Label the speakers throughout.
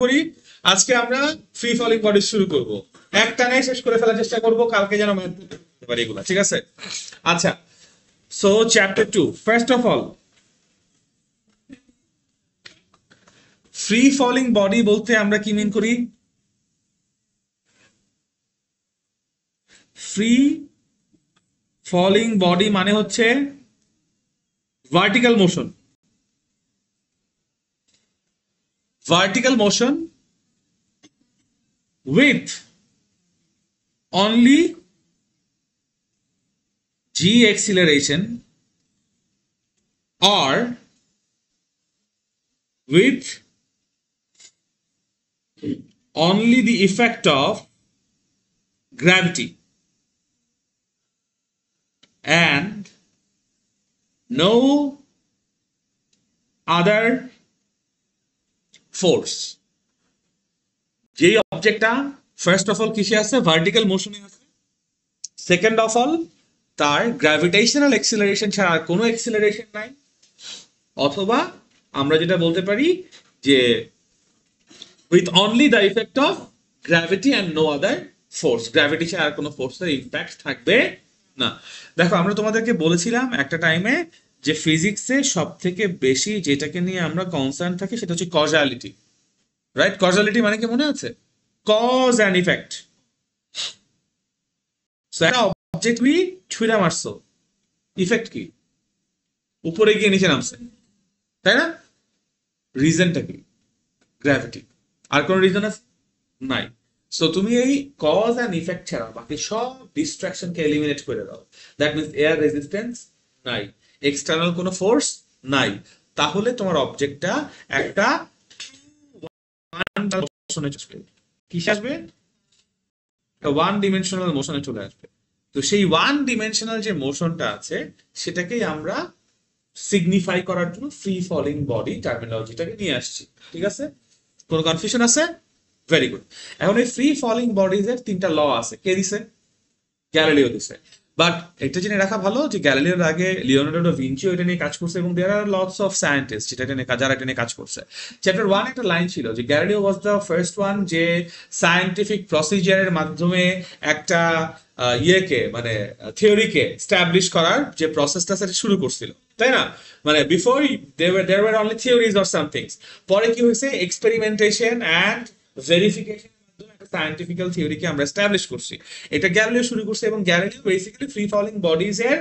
Speaker 1: করি আজকে আমরা ফ্রি ফলিং বডি শুরু করব। একটানে শেষ করে ফেলার চেষ্টা করব, কালকে যেন ম্যাথ করতে পারি এগুলা, ঠিক আছে? আচ্ছা, so chapter 2, first of all free falling body বলতে আমরা কি মিন করি? ফ্রি ফলিং বডি মানে হচ্ছে vertical motion. Vertical motion with only g acceleration or with only the effect of gravity and no other force. যেই অবজেক্টটা ফার্স্ট অফ অল কিসে আছে? Vertical মোশনে আছে। সেকেন্ড অফ অল তার গ্র্যাভিটেশনাল এক্সিলারেশন ছাড়া আর কোনো এক্সিলারেশন নাই, অথবা আমরা যেটা বলতে পারি যে with only the effect of gravity and no other force. Gravity ছাড়া আর কোনো ফোর্সের ইম্প্যাক্ট থাকবে না। দেখো, আমরা তোমাদেরকে বলেছিলাম একটা টাইমে যে ফিজিক্সে সব থেকে বেশি যেটাকে নিয়ে আমরা কনসার্ন থাকি সেটা হচ্ছে কজালিটি, রাইট? কজালিটি মানে কি মনে আছে? Cause and effect. সো একটা অবজেক্ট তুমি ছুঁড়ে মারছো, ইফেক্ট কি? উপরে গিয়ে নিচে নামছে, তাই না? রিজনটা কি? গ্র্যাভিটি। আর কোন রিজন আছে? নাই। সো তুমি এই কজ অ্যান্ড ইফেক্ট ছাড়া বাকি সব ডিস্ট্রাকশনকে এলিমিনেট করে দাও। দ্যাট মিনস এয়ার রেজিস্ট্যান্স নাই, এক্সটার্নাল কোনো ফোর্স নাই, তাহলে তোমার অবজেক্টটা একটা মোশনে চলে কিসে আসবে? ওয়ান ডিমেনশনাল মোশনে চলে আসবে। তো সেই ওয়ান ডিমেনশনাল যে মোশনটা আছে সেটাকেই আমরা সিগনিফাই করার জন্য ফ্রি ফলিং বডি টার্মিনোলজিটাকে নিয়ে আসছি, ঠিক আছে? কোনো কনফিউশন আছে? Very good. এখন এই ফ্রি ফলিং বডিজ এর তিনটা ল আছে। কে দিছে? গ্যালিলিও দিছে। বাট এটা জেনে রাখা ভালো যে গ্যালিলিওর আগে লিওনার্দো দা ভিঞ্চিও এটা নিয়ে কাজ করছে এবং দেয়ার আর লটস অফ সায়েন্টিস্ট যেটা নিয়ে যারা এটা নিয়ে কাজ করছে। চ্যাপ্টার 1 একটা লাইন ছিল যে Galileo was the first one যে সায়েন্টিফিক প্রসিজারের মাধ্যমে একটা ইয়েকে মানে থিওরিকে স্টাবলিশ করার যে প্রসেসটা সেটা শুরু করছিল, তাই না? মানে before there were only theories or somethings. পরে কি হয়েছে? এক্সপেরিমেন্টেশন অ্যান্ড ভেরিফিকেশন সায়েন্টিফিক্যাল থিওরিকে আমরা এস্টাবলিশ করছি। এটা গ্যালিলিও শুরু করছে এবং Galileo basically free falling bodies এর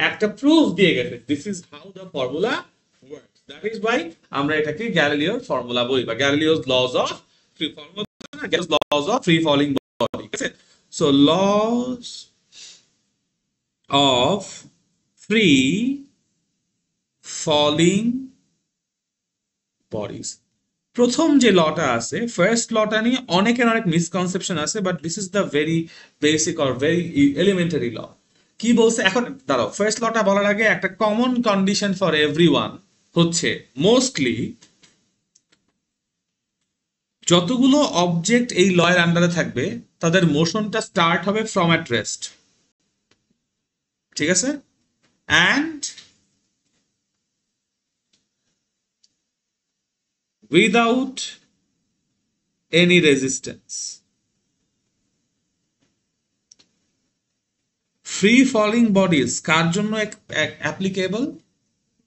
Speaker 1: একটা প্রুফ দিয়ে গেছে। This is how the formula works. That is why আমরা এটাকে গ্যালিলিওর ফর্মুলা বলি বা Galileo's laws of free formula, laws of free falling body. ঠিক আছে? So laws of free falling bodies. প্রথম যে লটা আছে, ফার্স্ট লটা নিয়ে অনেকের অনেক মিসকনসেপশন আছে, but this is the very basic or very elementary law. কি বলছে এখন? দাঁড়াও, ফার্স্ট লটা বলার আগে একটা কমন কন্ডিশন ফর এভরিওয়ান হচ্ছে মোস্টলি যতগুলো অবজেক্ট এই লয়ের আন্ডারে থাকবে তাদের মোশনটা স্টার্ট হবে ফ্রম অ্যাট রেস্ট, ঠিক আছে? And without any resistance. Free falling bodies কার জন্য applicable?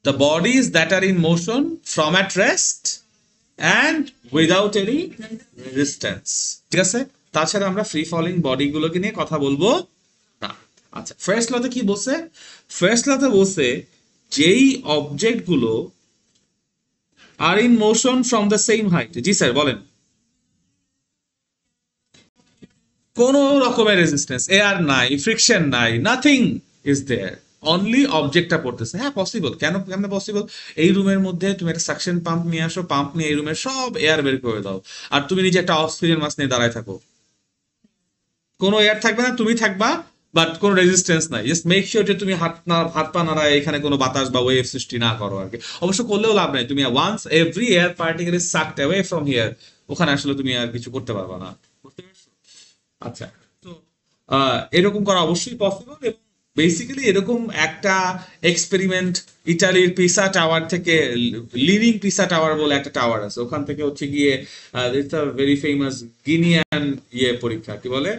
Speaker 1: The bodies that are in motion from at rest and without any resistance. ঠিক আছে? তাছাড়া আমরা ফ্রি ফলিং বডি গুলোকে নিয়ে কথা বলবো না। আচ্ছা, ফার্স্ট লতে কি বলছে? ফার্স্ট লতে বলছে যেই অবজেক্ট গুলো আর in motion from the same height. জি স্যার বলেন। কোন রকমের রেজিস্ট্যান্স, এয়ার নাই, ফ্রিকশন নাই, নাথিং ইজ দেয়ার, অনলি অবজেক্টটা পড়তেছে। হ্যাঁ পসিবল। কেন পসিবল? এই রুমের মধ্যে তুমি একটা সাকশন পাম্প নিয়ে আসো, পাম্প নিয়ে এই রুমের সব এয়ার বের করে দাও, আর তুমি নিজে একটা অক্সিজেন মাস্ক নিয়ে দাঁড়ায় থাকো, কোনো এয়ার থাকবে না, তুমি থাকবা, বাট কোনো রেজিস্ট্যান্স নাই। জাস্ট মেক শিওর যে তুমি হাত পা নাড়ায় এখানে কোনো বাতাস বা ওয়েভ সৃষ্টি না করো আর কি। অবশ্য করলেও লাভ নাই, তুমি once every air particle is sucked away from here, ওখানে আসলে তুমি আর কিছু করতে পারবা না। বুঝতে পারছো? আচ্ছা, তো এরকম করা অবশ্যই পসিবল এবং বেসিক্যালি এরকম একটা এক্সপেরিমেন্ট ইটালির পিসা টাওয়ার থেকে, লিভিং পিসা টাওয়ার বলে একটা টাওয়ার আছে, ওখান থেকে হচ্ছে গিয়ে ইটস আ ভেরি ফেমাস গিনিয়ান পরীক্ষা, কি বলে,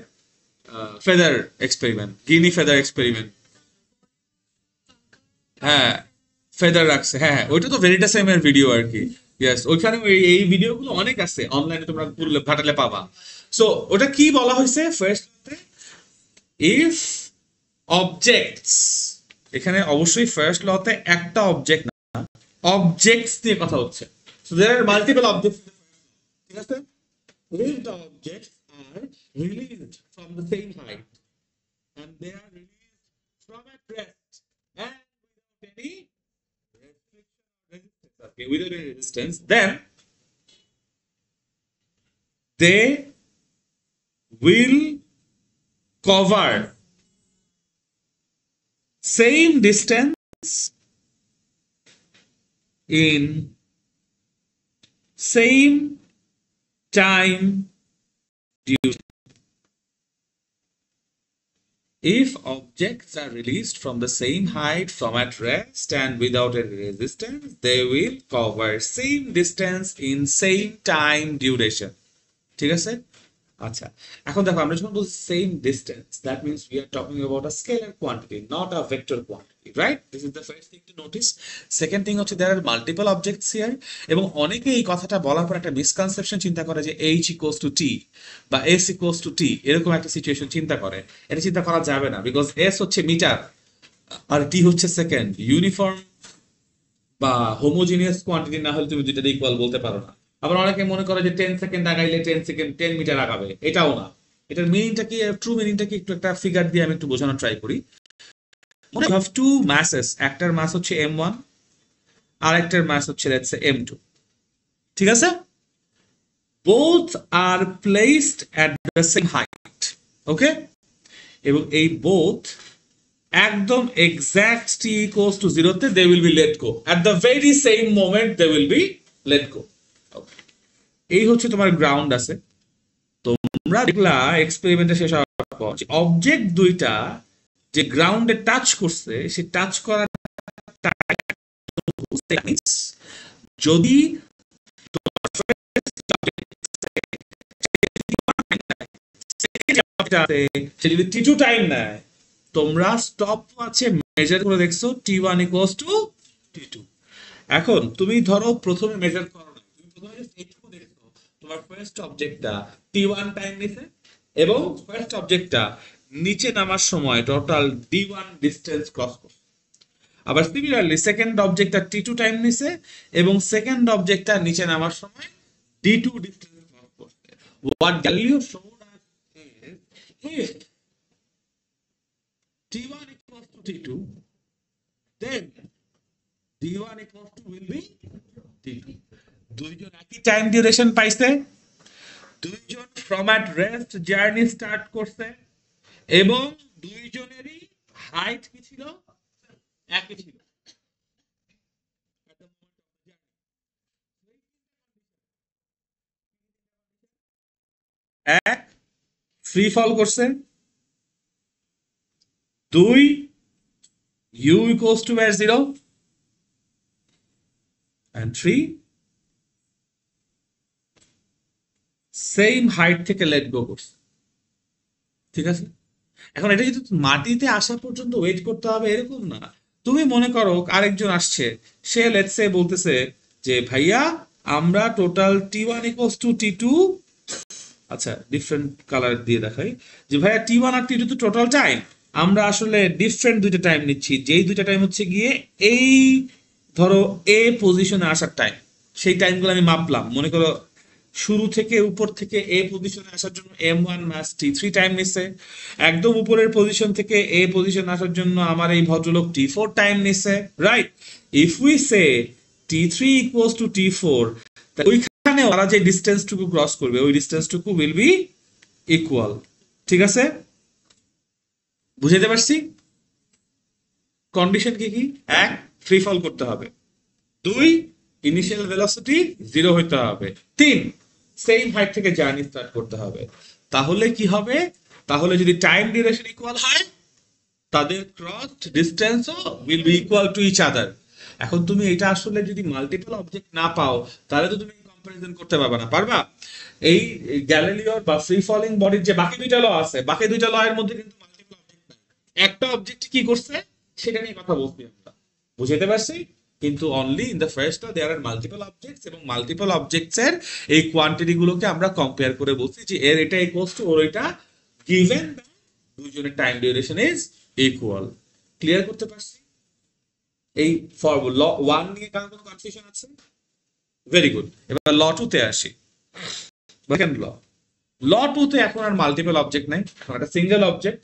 Speaker 1: ফেদার এক্সপেরিমেন্ট, গিনি ফেদার এক্সপেরিমেন্ট। হ্যাঁ, ফেদার রাখছে, হ্যাঁ হ্যাঁ, ওইটা তো ভেরিটাসেম এর ভিডিও আর কি। ইয়েস, ওইখানে এই ভিডিওগুলো অনেক আছে অনলাইনে, তোমরা ঘাটালে পাবা। সো ওটা কি বলা হয়েছে ফার্স্ট, ইফ অবজেক্টস, এখানে অবশ্যই ফার্স্ট লতে একটা অবজেক্ট না, অবজেক্টস নিয়ে কথা হচ্ছে। So there are multiple objects, ঠিক আছে, if the objects are released from the same height and they are released from at rest and without any restriction or resistance, okay, without any resistance, then they will cover same distance in same time duration. If objects are released from the same height from at rest and without any resistance, they will cover same distance in same time duration. ঠিক আছে? আচ্ছা, এখন দেখো আমরা যখন বলছি same distance, that means we are talking about a scalar quantity, not a vector quantity, right? This is the first thing to notice. Second thing হচ্ছে দেয়ার are multiple objects here, এবং অনেকে এই কথাটা বলার পর একটা মিসকনসেপশন চিন্তা করে যে এইচ ইকুয়ালস টু টি বা এস ইকুয়ালস টু টি, এরকম একটা সিচুয়েশন চিন্তা করে। এটা চিন্তা করা যাবে না, বিকজ এস হচ্ছে মিটার আর টি হচ্ছে সেকেন্ড। ইউনিফর্ম বা হোমোজিনিয়াস কোয়ান্টিটি না হলে তুমি দুইটা ইকুয়াল বলতে পারো না। আবার অনেকে মনে করে যে 10 সেকেন্ড আগাইলে 10 সেকেন্ড 10 মিটার আগাবে, এটাও না। এটার মিনিংটা কি, ট্রু মিনিংটা কি, একটু একটা ফিগার দিয়ে আমি একটু বোঝানোর ট্রাই করি। মনে হ্যাভ টু ম্যাসেস, একটার মাস হচ্ছে m1 আর একটার মাস হচ্ছে লেটস সে m2, ঠিক আছে? Both are placed at the same height, okay, এবং এই বোথ একদম এক্সাক্ট টি ইকুয়ালস টু 0 তে they will be let go, at the very same moment they will be let go. এই হচ্ছে তোমার ground আছে। তোমরা দেখলা এক্সপেরিমেন্টে শেষ হওয়ার পর অবজেক্ট দুইটা যে গ্রাউন্ডে টাচ করছে, সে টাচ করার যদি সে যদি টি টু টাইম নেয়, তোমরা স্টপ ওয়াচে মেজার করে দেখছো t one equals to t two. এখন তুমি ধরো প্রথমে মেজার করো না, তুমি প্রথমে জাস্ট এইটুকু দেখছো, তোমার ফার্স্ট অবজেক্টটা টি ওয়ান টাইম নিছে এবং ফার্স্ট অবজেক্টটা নিচে নামার সময় total D one distance cross করছে। আবার সিমিলারলি সেকেন্ড অবজেক্টটা টি টু টাইম নিছে এবং সেকেন্ড অবজেক্টটা নিচে নামার সময় ডি টু ডিস্টেন্স ক্রস করছে। What value showed us is if t1 equals to t2, then d1 equals to will be d2. দুইজন একই টাইম ডিউরেশন পাইছে, দুইজন from at rest journey start করছে এবং দুইজনেরই হাইট কি ছিল, একই ছিল। এক, ফ্রি ফল করছে, দুই, u equals to where 0, and 3, same height থেকে লেট গো করছে, ঠিক আছে? এখন এটা যদি মাটিতে আসা পর্যন্ত ওয়েট করতে হবে এরকম না। তুমি মনে করো আরেকজন আসছে, সে লেটস সে বলতেছে যে ভাইয়া আমরা total t one equals to t two, আচ্ছা ডিফারেন্ট কালার দিয়ে দেখাই, যে ভাইয়া টি ওয়ান আর টি টু তো টোটাল টাইম, আমরা আসলে ডিফারেন্ট দুইটা টাইম নিচ্ছি, যেই দুইটা টাইম হচ্ছে গিয়ে এই ধরো এ পজিশনে আসার টাইম, সেই টাইমগুলো আমি মাপলাম। মনে করো শুরু থেকে উপর থেকে এ পজিশনে আসার জন্য m1 মাস t3 টাইম নিছে, একদম উপরের পজিশন থেকে এ পজিশন আসার জন্য আমার এই ভদ্রলোক t4 টাইম নিছে, right? If we say t3 equals to t4, ওইখানে ওরা যে ডিসটেন্সটুকু ক্রস করবে ওই ডিসটেন্সটুকু উইল বি ইকুয়াল, ঠিক আছে? বুঝাইতে পারছি? কন্ডিশন কি কি? এক, ফ্রি ফল করতে হবে। দুই, ইনিশিয়াল ভেলোসিটি 0 হইতে হবে। তিন, সেম হাইট থেকে জার্নি স্টার্ট করতে হবে। তাহলে কি হবে? তাহলে যদি টাইম ডিউরেশন ইকুয়াল হয়, তাদের ক্রস ডিস্টেন্সও will be equal to each other. এখন তুমি এটা আসলে যদি মাল্টিপল অবজেক্ট না পাও তাহলে তো তুমি কম্পারিজন করতে পারবে না, পারবা? এই গ্যালিলিওর বা ফ্রি ফলিং বডির যে বাকি দুইটা ল আছে, বাকি দুইটা ল এর মধ্যে কিন্তু মাল্টিপল অবজেক্ট নাই। একটা অবজেক্ট কি করছে সেটা নিয়ে কথা বলছি আমরা, বুঝাইতে পারছি? কিন্তু only in the first law there are multiple objects, এবং মাল্টিপল অবজেক্টস এর এই কোয়ান্টিটি গুলোকে আমরা কম্পেয়ার করে বলছি যে এর এটা ইকুয়ালস টু ওর এটা, গিভেন দুইজনের time duration is equal. Clear করতে পারছি? এই ল 1 নিয়ে কারো কোনো কনফিউশন আছে? Very good. এবার ল 2 তে আসি। দেখেন ল 2 তে এখন আর মাল্টিপল অবজেক্ট নাই, এখন একটা সিঙ্গেল অবজেক্ট।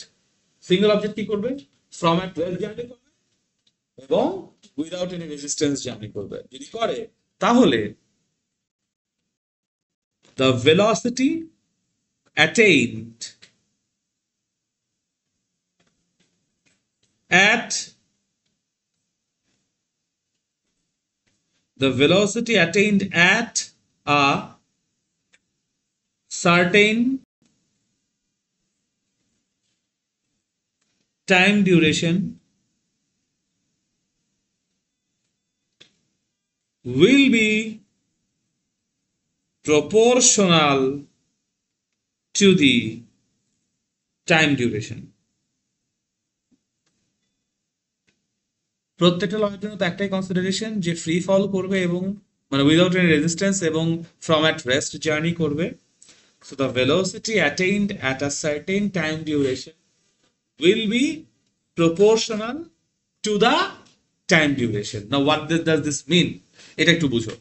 Speaker 1: সিঙ্গেল অবজেক্ট কি করবে? ফ্রম এট রেস্ট জার্নি করবে এবং উইদাউট এনি রেজিস্ট্যান্স জার্নি করবে। যদি করে তাহলে the velocity attained at a certain time duration will be proportional to the time duration. প্রত্যেকটা লয়ের জন্য তো একটাই কনসিডারেশন যে ফ্রি ফল করবে এবং মানে উইদাউট এনি রেজিস্ট্যান্স এবং ফ্রম এট রেস্ট জার্নি করবে। So the velocity attained at a certain time duration will be proportional to the time duration. Now what does this mean? এটা একটু বুঝো।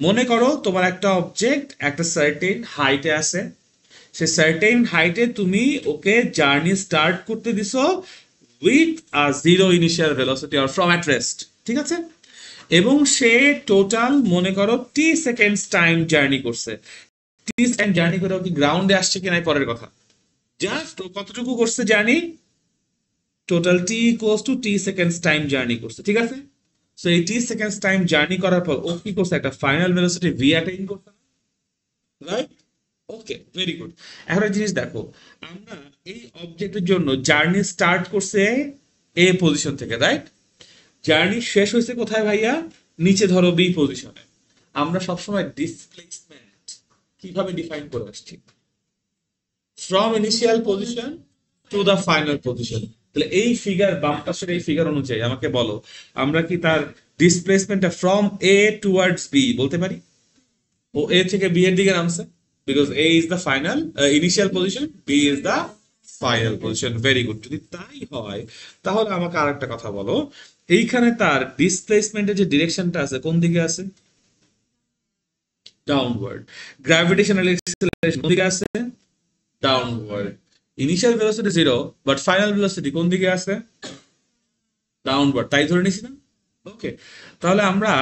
Speaker 1: মনে করো তোমার একটা অবজেক্ট একটা সার্টেন হাইটে আছে, সে সার্টেন হাইটে তুমি ওকে জার্নি স্টার্ট করতে দিছো with a zero initial velocity or from at rest, ঠিক আছে? এবং সে টোটাল মনে করো টি সেকেন্ডস টাইম জার্নি করছে। টি টাইম জার্নি করে কি গ্রাউন্ডে আসছে কিনা পরের কথা, জাস্ট কতটুকু করছে journey, total T equals to T seconds time journey করছে, ঠিক আছে? সো এই টি সেকেন্ডস টাইম জার্নি করার পর ও কি করছে? একটা ফাইনাল ভেলোসিটি ভি অ্যাটেইন করছে, রাইট? ওকে, ভেরি গুড। এখন একটা জিনিস দেখো, আমরা এই অবজেক্টের জন্য জার্নি স্টার্ট করছে এ পজিশন থেকে, রাইট? জার্নি শেষ হয়েছে কোথায় ভাইয়া? নিচে ধরো বি পজিশনে। আমরা সবসময় ডিসপ্লেসমেন্ট কিভাবে ডিফাইন করে আসছি? From initial position to the final position. তাহলে এই ফিগার, বাম পাশের এই ফিগার অনুযায়ী আমাকে বলো, আমরা কি তার ডিসপ্লেসমেন্টটা ফ্রম এ টুয়ার্ডস বি বলতে পারি? ও এ থেকে বি এর দিকে নামছে, because A is the final initial position, B is the final position. Very good. যদি তাই হয় তাহলে আমাকে আরেকটা কথা বলো, এইখানে তার ডিসপ্লেসমেন্টের যে ডিরেকশনটা আছে কোন দিকে আছে? ডাউনওয়ার্ড। গ্র্যাভিটেশনাল অ্যাক্সিলারেশন কোন দিকে আছে? Downward. Initial velocity zero, but final velocity কোন দিকে আছে? ডাউনওয়ার্ড। তাই ধরে নিছি না? ওকে, তাহলে আমরা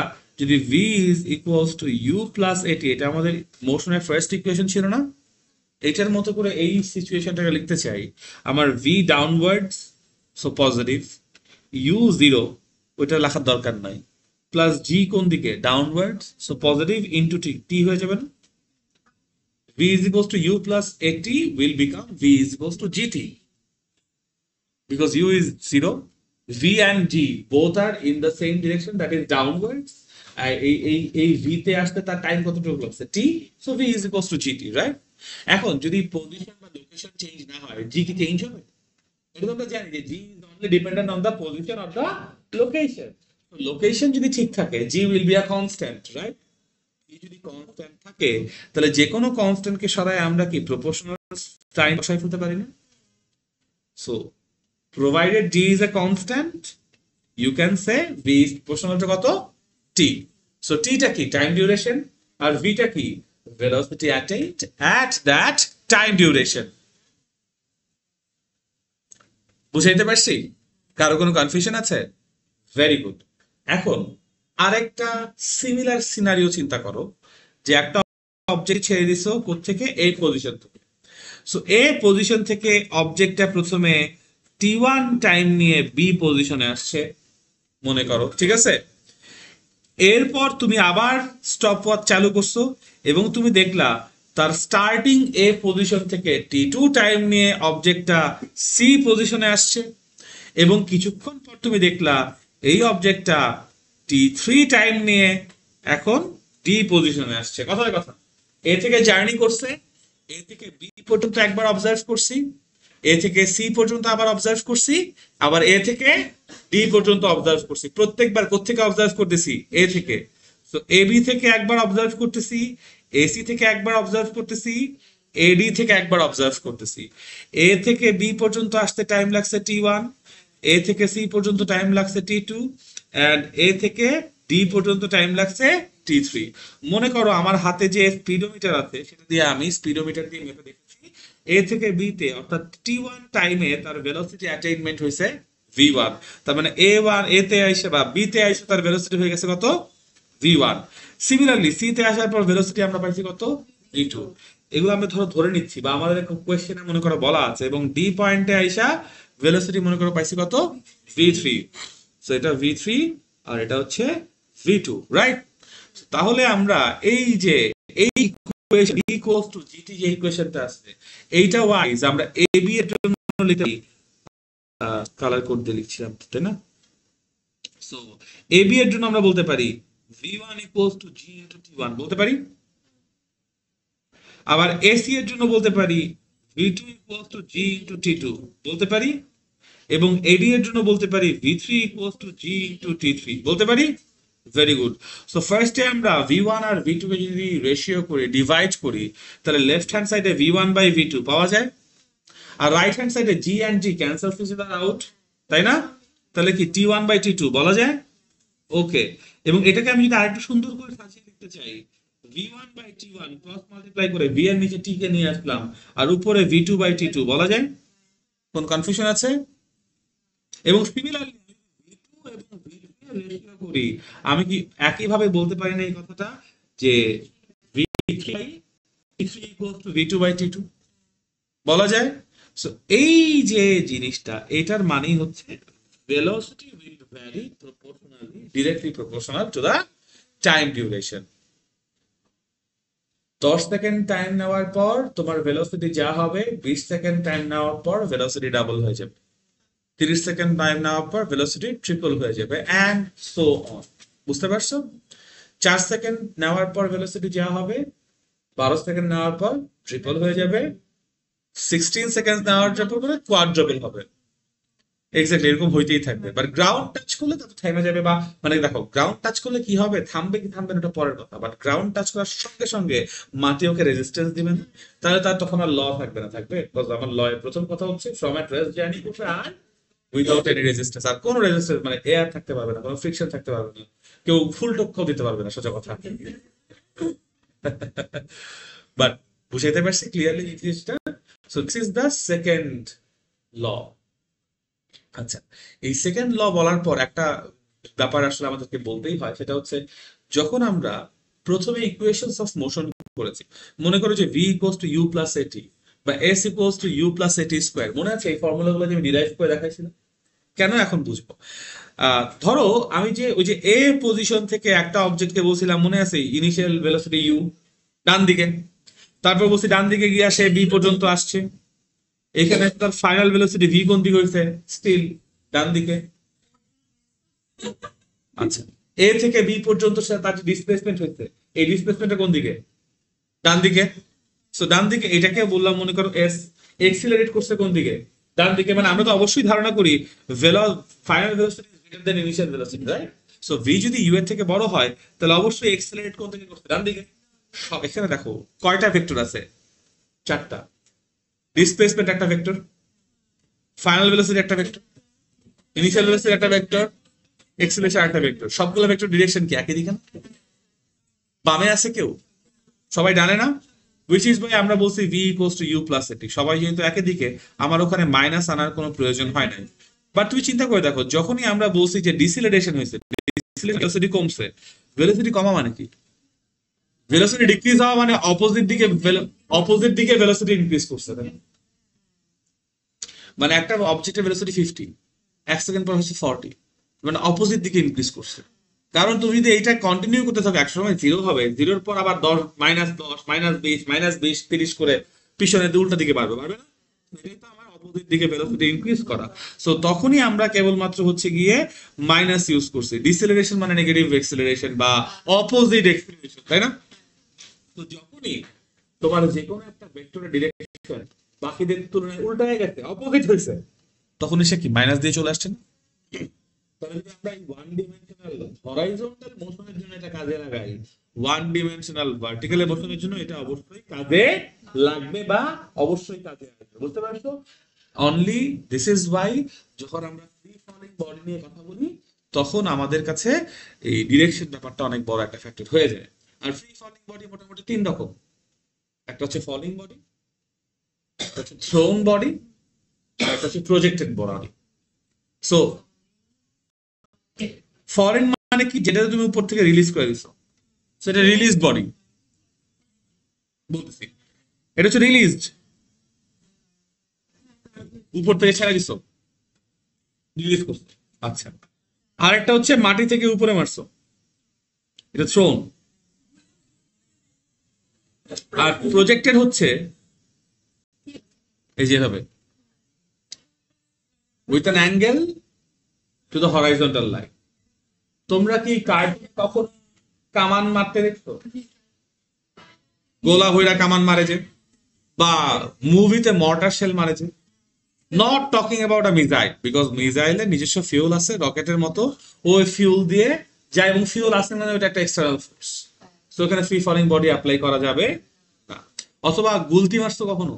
Speaker 1: যদি v is equals to u plus at, এটা আমাদের মোশনের ফার্স্ট ইকুয়েশন ছিল না? এটার মতো করে এই সিচুয়েশনটাকে লিখতে চাই, আমার v downwards, so positive, u zero, ওইটা লেখার দরকার নাই, প্লাস g কোন দিকে? Downwards, so positive into t, t হয়ে যাবে না? v is equals to u plus at will become v is equals to gt, because u is zero, v and g both are in the same direction, that is downwards. এই v তে আসতে তার time কতটুকু লাগছে? t, so v is equals to gt, right? এখন যদি position বা location change না হয়, g কি চেঞ্জ হবে? এটা তো আমরা জানি যে g is only dependent on the position of the location. Location যদি ঠিক থাকে g will be a constant, right? g যদি কনস্ট্যান্ট থাকে তাহলে যে কোনো কনস্ট্যান্টকে সরাই আমরা কি প্রপোর্শনাল টাইম বসাই ফেলতে পারি না? So provided g is a constant, you can say v is proportional to কত? t. So t টা কি? টাইম ডিউরেশন, আর v টা কি? Velocity attained at that time duration. বুঝাইতে পারছি? কারো কোনো কনফিউশন আছে? Very good. এখন আরেকটা সিমিলার সিনারিও চিন্তা করো, যে একটা অবজেক্ট ছেড়ে দিছো কোত্থেকে? এই পজিশন থেকে। সো এ পজিশন থেকে অবজেক্টটা প্রথমে t1 টাইম নিয়ে বি পজিশনে আসছে মনে করো, ঠিক আছে? এরপর তুমি আবার স্টপ ওয়াচ চালু করছো এবং তুমি দেখলা তার স্টার্টিং এ পজিশন থেকে t2 টাইম নিয়ে অবজেক্টটা সি পজিশনে আসছে এবং কিছুক্ষণ পর তুমি দেখলা এই অবজেক্টটা t3 টাইম নিয়ে এখন ডি পজিশনে আসছে। কথার কথা, এ থেকে জার্নি করছে, এ থেকে বি পর্যন্ত একবার অবজার্ভ করছি, এ থেকে সি পর্যন্ত আবার অবজার্ভ করছি, আবার এ থেকে ডি পর্যন্ত অবজার্ভ করছি। প্রত্যেকবার কোত্থেকে অবজার্ভ করতেছি? এ থেকে। সো এ বি থেকে একবার অবজার্ভ করতেছি, এসি থেকে একবার অবজার্ভ করতেছি, এডি থেকে একবার অবজার্ভ করতেছি। এ থেকে বি পর্যন্ত আসতে টাইম লাগছে t1, এ থেকে সি পর্যন্ত টাইম লাগছে t2, এন্ড এ থেকে ডি পর্যন্ত টাইম লাগছে t3। মনে করো আমার হাতে যে স্পিডোমিটার আছে সেটা দিয়ে আমি স্পিডোমিটার দিয়ে মেপে দেখেছি এ থেকে বি তে অর্থাৎ t1 টাইমে তার ভেলোসিটি অ্যাটাইনমেন্ট হয়েছে v1। তার মানে a1 এ তে আইসে বা বি তে আইসে তার ভেলোসিটি হয়ে গেছে কত? v1। সিমিলারলি সি তে আসার পর ভেলোসিটি আমরা পাইছি কত? v2। এগুলো আমরা ধরে নিচ্ছি বা আমাদের কোয়েশ্চেনে মনে করো বলা আছে, এবং ডি পয়েন্টে আইসা ভেলোসিটি মনে করো পাইছি কত? v3। সো এটা v3 আর এটা হচ্ছে v2, রাইট? তাহলে আমরা এই যে এই equation b equals to gt যে ইকুয়েশনটা আছে এইটা ওয়াইজ আমরা ab এর জন্য লিখি, কালার কোড দিয়ে লিখছিলাম তাই না? সো ab এর জন্য আমরা বলতে পারি v1 equals to g into t1 বলতে পারি। আবার এসি এর জন্য বলতে পারি v2 equals to g into t2 বলতে পারি, এবং এডি এর জন্য বলতে পারি v3 equals to g into t3 বলতে পারি। Very good. সো ফার্স্টে আমরা v1 আর v2 কে যদি রেশিও করে ডিভাইড করি তাহলে লেফট হ্যান্ড সাইডে v1 বাই v2 পাওয়া যায়, আর রাইট হ্যান্ড সাইডে g and g cancel each other out, তাই না? তাহলে কি t1 বাই t2 বলা যায়? ওকে। এবং এটাকে আমি যদি আরেকটু সুন্দর করে সাজিয়ে লিখতে চাই, v1 by t1 cross multiply করে v এর নিচে t কে নিয়ে আসলাম, আর উপরে v2 বাই t2 বলা যায়? কোন কনফিউশন আছে? এবং সিমিলারলি v2 এবং v3 এর রেশিও করি, আমি কি একই ভাবে বলতে পারি না এই কথাটা যে v3 equals to v2 by t2 বলা যায়? সো এই যে জিনিসটা, এটার মানেই হচ্ছে velocity will vary proportionally, directly proportional to the time duration। 10 second time নেওয়ার পর তোমার ভেলোসিটি যা হবে 20 সেকেন্ড টাইম নেওয়ার পর ভেলোসিটি ডাবল হয়ে যাবে, 30 সেকেন্ড টাইম নেওয়ার পর ভেলোসিটি ট্রিপল হয়ে যাবে, এন্ড সো অন। বুঝতে পারছো? 4 সেকেন্ড নেওয়ার পর ভেলোসিটি যা হবে 12 সেকেন্ড নেওয়ার পর ট্রিপল হয়ে যাবে, 16 সেকেন্ড নেওয়ার পর কোয়াড্রাপল হবে। এক্স্যাক্টলি এরকম হইতেই থাকবে। বাট গ্রাউন্ড টাচ করলে তো থেমে যাবে, বা মানে দেখো গ্রাউন্ড টাচ করলে কি হবে, থামবে কি থামবে না ওটা পরের কথা, বাট গ্রাউন্ড টাচ করার সঙ্গে সঙ্গে মাটি ওকে রেজিস্ট্যান্স দিবে না, তাহলে তার তখন আর ল থাকবে না। থাকবে? বিকজ আমার ল এর প্রথম কথা হচ্ছে ফ্রম এট রেস্ট জার্নি করবে আর উইদাউট এনি রেজিস্ট্যান্স, আর কোনো রেজিস্ট্যান্স মানে এয়ার থাকতে পারবে না, কোনো ফ্রিকশন থাকতে পারবে না, কেউ ফুল টক্কাও দিতে পারবে না, সোজা কথা। বাট বুঝাইতে পারছি ক্লিয়ারলি এই জিনিসটা? So this is the second law. আচ্ছা, এই সেকেন্ড ল বলার পর একটা ব্যাপার আসলে আমাদেরকে বলতেই হয়, সেটা হচ্ছে যখন আমরা প্রথমে ইকুয়েশনস অফ মোশন করেছি, মনে করো যে v equals two u plus এটি বা s equals to u plus এটি স্কোয়ার, মনে আছে এই ফর্মুলাগুলো যে আমি ডিরাইভ করে দেখাইছিলাম? কেন এখন বুঝবো। ধরো আমি যে ওই যে এ পজিশন থেকে একটা অবজেক্টকে বলছিলাম, মনে আছে ইনিশিয়াল ভেলোসিটি u ডান দিকে, তারপর বলছি ডান দিকে গিয়ে সে বি পর্যন্ত আসছে, এখানে তার ফাইনাল ভেলোসিটি ভি কোন দিকে হয়েছে? স্টিল ডান দিকে। আচ্ছা, এ থেকে বি পর্যন্ত তার যে ডিসপ্লেসমেন্ট হয়েছে, এই ডিসপ্লেসমেন্টটা কোন দিকে? ডান দিকে। সো ডান দিকে এটাকে বললাম মনে করো এস, এক্সিলারেট করছে কোন দিকে? ডান দিকে। মানে আমরা তো অবশ্যই ধারণা করি final velocity is greater than initial velocity, right? So V যদি ইউ এর থেকে বড় হয় তাহলে অবশ্যই এক্সিলারেট কোন দিকে করছে? ডান দিকে। এখানে দেখো কয়টা ভেক্টর আছে? 4টা। ডিসপ্লেসমেন্ট একটা ভেক্টর, ফাইনাল ভেলোসিটি একটা ভেক্টর, ইনিশিয়াল ভেলোসিটি একটা ভেক্টর, এক্সিলারেশন একটা ভেক্টর। সবগুলো ভেক্টর ডিরেকশন কি একই দিকে না? বামে আছে কেউ? সবাই ডানে না? হুইচ ইজ বাই আমরা বলছি v equals two u plus এটি, সবাই যেহেতু একই দিকে আমার ওখানে মাইনাস আনার কোনো প্রয়োজন হয় নাই। বাট তুমি চিন্তা করে দেখো, যখনই আমরা বলছি যে ডিসিলারেশন হয়েছে, ভেলোসিটি কমছে, ভেলোসিটি কমা মানে কি? ভেলোসিটি ডিক্রিজ হওয়া মানে অপোজিট দিকে ভেলোসিটি ইনক্রিজ করছে, তাই না? মানে একটা অবজেক্টের ভেলোসিটি 50, 1 সেকেন্ড পর হচ্ছে 40, মানে অপোজিট দিকে ইনক্রিজ করছে। কারণ তুমি যদি এইটা কন্টিনিউ করতে থাকো একসময় জিরো হবে, জিরোর পর আবার 10 -10 -20 -20 -30 করে পিছনে উল্টা দিকে বাড়বে, পারবে না? এটাই তো আমার অপোজিট দিকে ভেলোসিটি ইনক্রিজ করা। সো তখনই আমরা কেবলমাত্র হচ্ছে গিয়ে মাইনাস ইউজ করছি। ডিসেলারেশন মানে নেগেটিভ এক্সেলারেশন বা অপোজিট এক্সেলারেশন, তাই না? তো যখনই তোমার যে কোনো একটা ভেক্টরের ডিরেকশন বাকিদের তুলনায় উল্টায় গেছে, অপোজিট হয়েছে, তখন সে কি মাইনাস দিয়ে চলে আসছে না? তাহলে যদি আমরা এই ওয়ান ডিমেনশনাল হরাইজন্টাল মোশনের জন্য এটা কাজে লাগাই, ওয়ান ডিমেনশনাল ভার্টিক্যাল মোশনের জন্য এটা অবশ্যই কাজে লাগবে বা অবশ্যই কাজে আসবে। বুঝতে পারছো? অনলি দিস ইজ ওয়াই যখন আমরা ফ্রি ফলিং বডি নিয়ে কথা বলি তখন আমাদের কাছে এই ডিরেকশন ব্যাপারটা অনেক বড় একটা ফ্যাক্টর হয়ে যায়। আর ফ্রি ফলিং বডি মোটামুটি তিন রকম। একটা হচ্ছে ফলিং বডি, একটা হচ্ছে থ্রোন বডি, আর একটা হচ্ছে প্রজেক্টেড বডি। সো ফরেন মানে কি, যেটা তুমি উপর থেকে রিলিজ করে দিছো সেটা রিলিজ বডি বলতেছি। এটা হচ্ছে রিলিজড, উপর থেকে ছেড়ে দিছো, রিলিজ করছো। আচ্ছা, আর একটা হচ্ছে মাটি থেকে উপরে মারছো, এটা থ্রোন। আর প্রজেক্টেড হচ্ছে এই যেভাবে with an angle to the horizontal line. তোমরা কি কার্টুনে কখন কামান মারতে দেখছো? গোলা ভৈরা কামান মারে যে, বা মুভিতে মর্টার শেল মারে যে। Not talking about a missile, because মিসাইলের নিজস্ব ফিউল আছে রকেটের মতো, ওই ফিউল দিয়ে যায়, এবং ফিউল আছে মানে ওটা একটা এক্সটার্নাল ফোর্স। তো এখানে ফ্রি ফলিং বডি অ্যাপ্লাই করা যাবে না। অথবা গুলতি মারছো কখনো?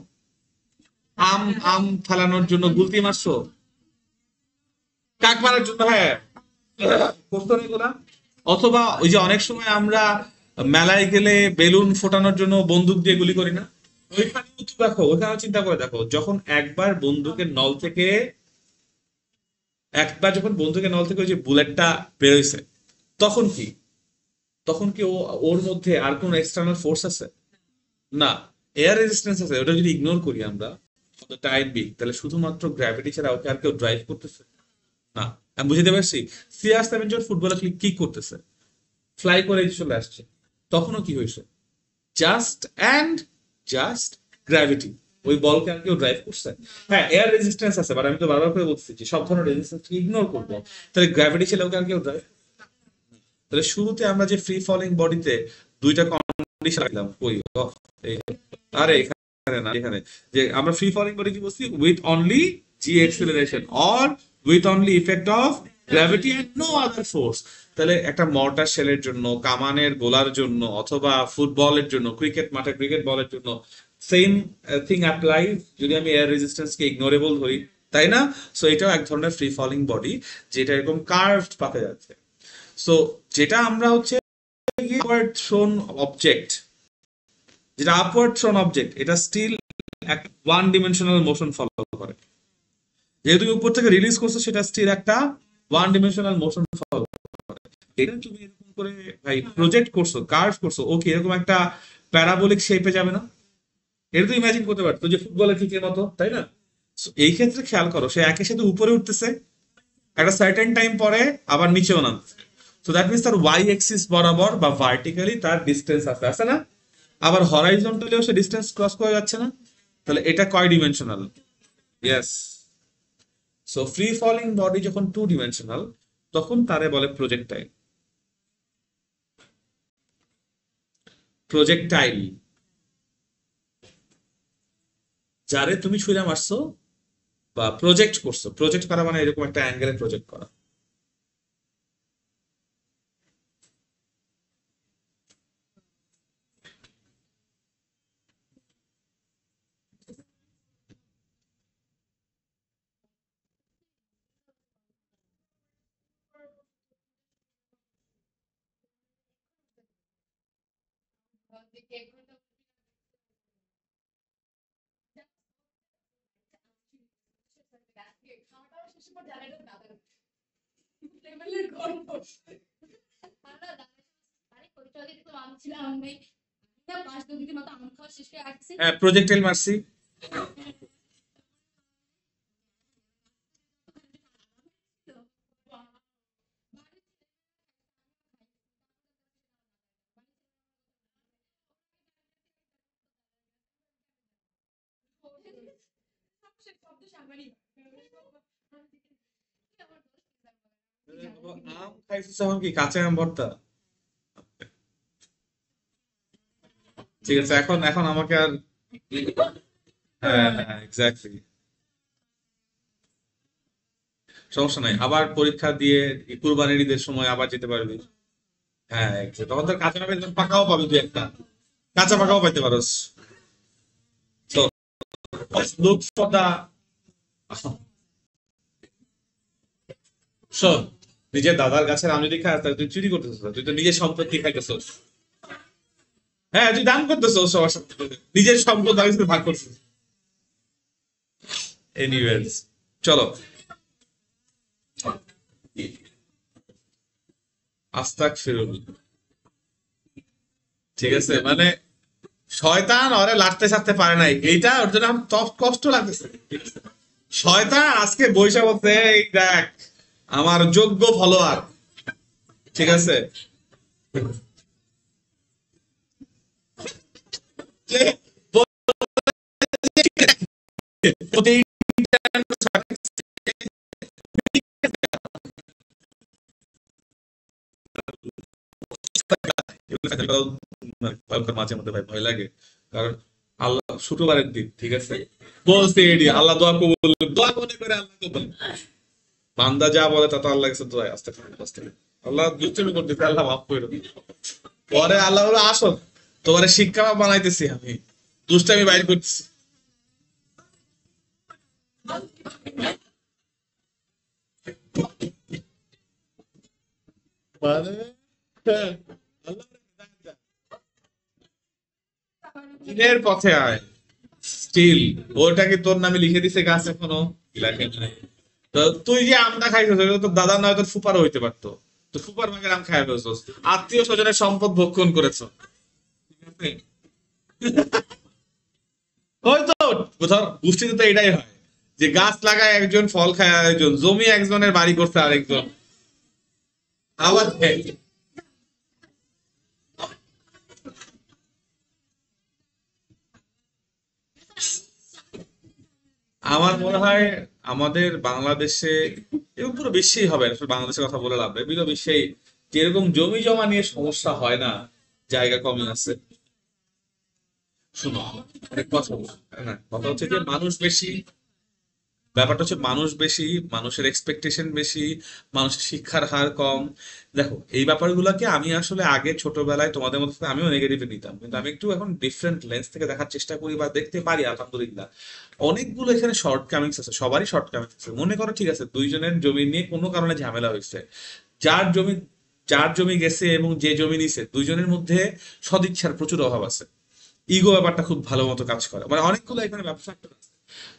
Speaker 1: আম আম ফালানোর জন্য গুলতি মারছো? কাক মারার জন্য, হ্যাঁ, করতো না এগুলা? অথবা ওই যে অনেক সময় আমরা মেলায় গেলে বেলুন ফোটানোর জন্য বন্দুক দিয়ে গুলি করি না? ওইখানেও তো দেখো, ওইখানেও চিন্তা করে দেখো, যখন একবার বন্দুকের নল থেকে, একবার যখন বন্দুকের নল থেকে ওই যে বুলেটটা বেরোইছে, তখন কি, তখন কি ওর মধ্যে আর কোন এক্সটার্নাল ফোর্স আছে? না, এয়ার রেজিস্ট্যান্স আছে। ওটা যদি ইগনোর করি আমরা ফর দ্য টাইম বিং, তাহলে শুধুমাত্র গ্র্যাভিটি ছাড়া ওকে আর কেউ ড্রাইভ করতেছে না। আমি বুঝতে পারছি। CR7 যখন ফুটবলার কি করতেছে, ফ্লাই করে চলে আসছে, তখনও কি হয়েছে? Just and just gravity. ওই বলকে আর কেউ ড্রাইভ করছে? হ্যাঁ, এয়ার রেজিস্ট্যান্স আছে, বাট আমি তো বারবার করে বলতেছি যে সব ধরনের রেজিস্ট্যান্স ইগনোর করবো, তাহলে গ্র্যাভিটি ছিল ওকে আর কেউ ড্রাইভ। তাহলে শুরুতে আমরা যে ফ্রি ফলিং বডিতে দুইটা কন্ডিশন রাখলাম, ওই আরে এখানে না, এখানে যে আমরা ফ্রি ফলিং বডি কি বলছি, with only G acceleration or with only effect of gravity and no other force. তাহলে একটা মর্টার শেলের জন্য, কামানের গোলার জন্য, অথবা ফুটবলের জন্য, ক্রিকেট মাঠে ক্রিকেট বলের জন্য সেম থিং অ্যাপ্লাই, যদি আমি এয়ার রেজিস্ট্যান্স কে ইগনোরেবল ধরি, তাই না? সো এটাও এক ধরনের ফ্রি ফলিং বডি, যেটা এরকম কার্ভড পাতে যাচ্ছে। সো যেটা আমরা হচ্ছে আপওয়ার্ড থ্রোন অবজেক্ট, যেটা আপওয়ার্ড থ্রোন অবজেক্ট, এটা স্টিল এক ওয়ান ডিমেনশনাল মোশন ফলো করে। যেহেতু উপর থেকে রিলিজ করছে, সেটা স্টিল একটা ওয়ান ডিমেনশনাল মোশন ফলো করে। এটা তুমি এরকম করে ভাই প্রজেক্ট করছো, কার্ভ করছো, ওকে, এরকম একটা প্যারাবোলিক শেপে যাবে না? এটা তো ইমাজিন করতে পারতো যে ফুটবলের কিকের মতো, তাই না? So, এই ক্ষেত্রে খেয়াল করো, সে একই সাথে উপরে উঠতেছে, একটা সার্টেন টাইম পরে আবার নিচেও নামছে। সো দ্যাট মিনস তার ওয়াই এক্সিস বরাবর বা ভার্টিক্যালি তার ডিস্টেন্স আছে, আছে না? আবার হরাইজন্টালিও সে ডিস্টেন্স ক্রস করে যাচ্ছে না? তাহলে এটা কয় dimensional? Yes. So free falling body যখন টু ডিমেনশনাল, তখন তারে বলে প্রজেক্টাইল। প্রজেক্টাইল যারে তুমি ছুঁড়ে মারছো বা প্রজেক্ট করছো, প্রজেক্ট করা মানে এরকম একটা অ্যাঙ্গেলে প্রজেক্ট করা। হ্যাঁ, প্রজেক্টাইল মারছি। আম খাইছিস এখন কি কাঁচা আম ভর্তা? ঠিক আছে, এখন এখন আমাকে আর হ্যাঁ হ্যাঁ এক্স্যাক্টলি, সমস্যা নাই, আবার পরীক্ষা দিয়ে কুরবানির ঈদের সময় আবার যেতে পারবি। হ্যাঁ exactly. তখন তো কাঁচা পাবে, পাকাও পাবি তুই একটা, কাঁচা পাকাও পাইতে পারোস। তো look for the শোন, নিজের দাদার গাছের আম যদি খাস তাহলে তুই চুরি করতেছিস না, তুই তো নিজের সম্পত্তি খাইতেছিস। হ্যাঁ তুই দান করতেছিস সবার সাথে, নিজের সম্পদ আমি সাথে ভাগ করছিস। এনিওয়েজ, চলো। আস্তাক ফিরুল, ঠিক আছে, মানে শয়তান ওরে লাটতে ছাড়তে পারে নাই, এইটা ওর জন্য এখন কষ্ট লাগতেছে, ঠিক আছে? শয়তান আজকে বৈশা বলতে, এই দেখ আমার যোগ্য ফলোয়ার, ঠিক আছে, যে প্রতি- মাঝে মধ্যে ভাই ভয় লাগে, কারণ আল্লাহ শুক্রবারের দিন, ঠিক আছে, বলছে এডি আল্লাহ দোয়া কবুল, দোয়া মনে করে আল্লাহ কবুল, বান্দা যা বলে তা তো আল্লাহ কাছে দোয়া, আস্তে আস্তে আল্লাহ দুষ্টুমি করতেছে, আল্লাহ মাফ করে দেবে। পরে আল্লাহ বলে আসো তোমার শিক্ষা বানাইতেছি আমি, দুষ্টামি বাইর করতেছি। মানে হ্যাঁ, আল্লাহ দিনের পথে আয়, স্টিল ওটা কি তোর নামে লিখে দিছে গাছ এখনো? লেখে নাই। তো তুই যে আমটা খাইছিস ওটা তোর দাদা নয় তোর ফুপারও হইতে পারতো, তো ফুপার ভাগের আম খাই ফেলছস, আত্মীয় স্বজনের সম্পদ ভক্ষণ করেছো, ঠিক আছে? হয়তো ধর গোষ্ঠীতে তো এটাই হয়, যে গাছ লাগায় একজন, ফল খায় আরেকজন, জমি একজনের, বাড়ি করছে আরেকজন, আবার খায়। আমার মনে হয় আমাদের বাংলাদেশে এবং পুরো বিশ্বেই হবে, আসলে বাংলাদেশের কথা বলে লাভ নেই, পুরো বিশ্বেই যেরকম জমি জমা নিয়ে সমস্যা হয় না, জায়গা কমে আছে। শুনো, একটা কথা বলি, হ্যাঁ কথা হচ্ছে যে মানুষ বেশি, ব্যাপারটা হচ্ছে মানুষ বেশি, মানুষের এক্সপেকটেশন বেশি, মানুষের শিক্ষার হার কম। দেখো এই ব্যাপারগুলোকে আমি আসলে আগে ছোটবেলায় তোমাদের মধ্যে থেকে আমিও নেগেটিভে নিতাম, কিন্তু আমি একটু এখন ডিফারেন্ট লেন্স থেকে দেখার চেষ্টা করি বা দেখতে পারি আলহামদুলিল্লাহ। অনেকগুলো এখানে শর্ট কামিংস আছে, সবারই শর্ট কামিংস আছে। মনে করো ঠিক আছে দুইজনের জমি নিয়ে কোনো কারণে ঝামেলা হয়েছে, যার জমি যার জমি গেছে এবং যে জমি নিছে দুইজনের মধ্যে সদিচ্ছার প্রচুর অভাব আছে, ইগো ব্যাপারটা খুব ভালো মতো কাজ করে, মানে অনেকগুলো এখানে ব্যবসা একটা আছে।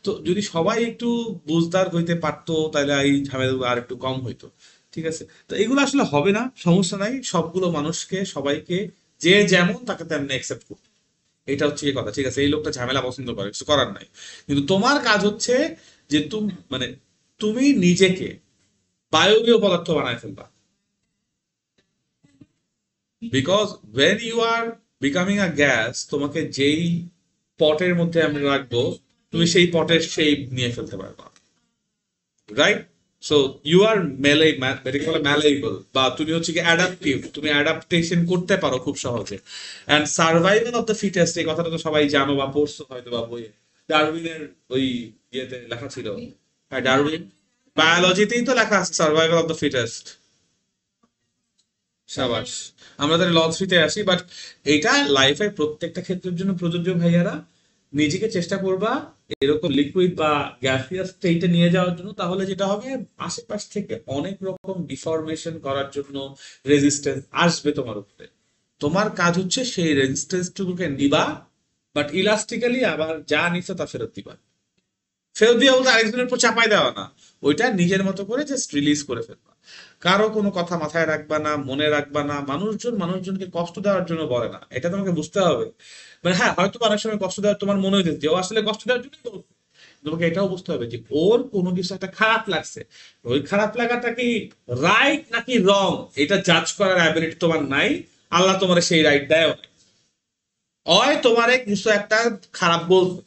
Speaker 1: তো যদি সবাই একটু বুঝদার হইতে পারতো তাহলে এই ঝামেলাগুলো আর একটু কম হইতো, ঠিক আছে? তো এগুলো আসলে হবে না, সমস্যা নাই, সবগুলো মানুষকে সবাইকে যে যেমন তাকে তেমনি অ্যাকসেপ্ট করতে, এটা হচ্ছে এই কথা, ঠিক আছে? এই লোকটা ঝামেলা পছন্দ করে, কিছু করার নাই, কিন্তু তোমার কাজ হচ্ছে যে তুমি মানে তুমি নিজেকে বায়বীয় পদার্থ বানায় ফেলবা, because when you are becoming a gas, তোমাকে যেই পটের মধ্যে আমি রাখবো তুমি সেই পটের শেপ নিয়ে ফেলতে পারবা, রাইট? সো ইউ আর মেলে, এটাকে বলে ম্যালেবল, বা তুমি হচ্ছে কি অ্যাডাপটিভ, তুমি অ্যাডাপ্টেশন করতে পারো খুব সহজে। And survival of the fittest, এই কথাটা তো সবাই জানো বা পড়ছো হয়তো বা বইয়ে, ডারউইনের ওই ইয়েতে লেখা ছিল। হ্যাঁ ডারউইন, বায়োলজিতেই তো লেখা আছে সার্ভাইভাল অফ দ্য ফিটেস্ট। সাবাস, আমরা তাহলে ল থ্রিতে আসি, বাট এটা লাইফের প্রত্যেকটা ক্ষেত্রের জন্য প্রযোজ্য ভাইয়ারা। নিজেকে চেষ্টা করবা এরকম লিকুইড বা গ্যাসিয়াস স্টেটে নিয়ে যাওয়ার জন্য, তাহলে যেটা হবে আশেপাশ থেকে অনেক রকম ডিফরমেশন করার জন্য রেজিস্ট্যান্স আসবে তোমার উপরে। তোমার কাজ হচ্ছে সেই রেজিস্ট্যান্সটুকুকে নিবা, বাট ইলাস্টিক্যালি আবার যা নিছো তা ফেরত দিবা। ফেরত দিয়ে বলতে আরেকজনের উপর চাপাই দেওয়া না, ওইটা নিজের মতো করে জাস্ট রিলিজ করে ফেলবা। কারো কোনো কথা মাথায় রাখবা না, মনে রাখবা না, মানুষজন মানুষজনকে কষ্ট দেওয়ার জন্য বলে না, এটা তোমাকে বুঝতে হবে। মানে হ্যাঁ হয়তো অনেক সময় কষ্ট দেওয়ার তোমার মনে হইতেছে যে ও আসলে কষ্ট দেওয়ার জন্যই বলছে, তোমাকে এটাও বুঝতে হবে যে ওর কোনো কিছু একটা খারাপ লাগছে, ওই খারাপ লাগাটা কি রাইট নাকি রং, এটা জাজ করার অ্যাবিলিটি তোমার নাই, আল্লাহ তোমার সেই রাইট দেয় নাই। হয় তোমারে কিছু একটা খারাপ বলছে,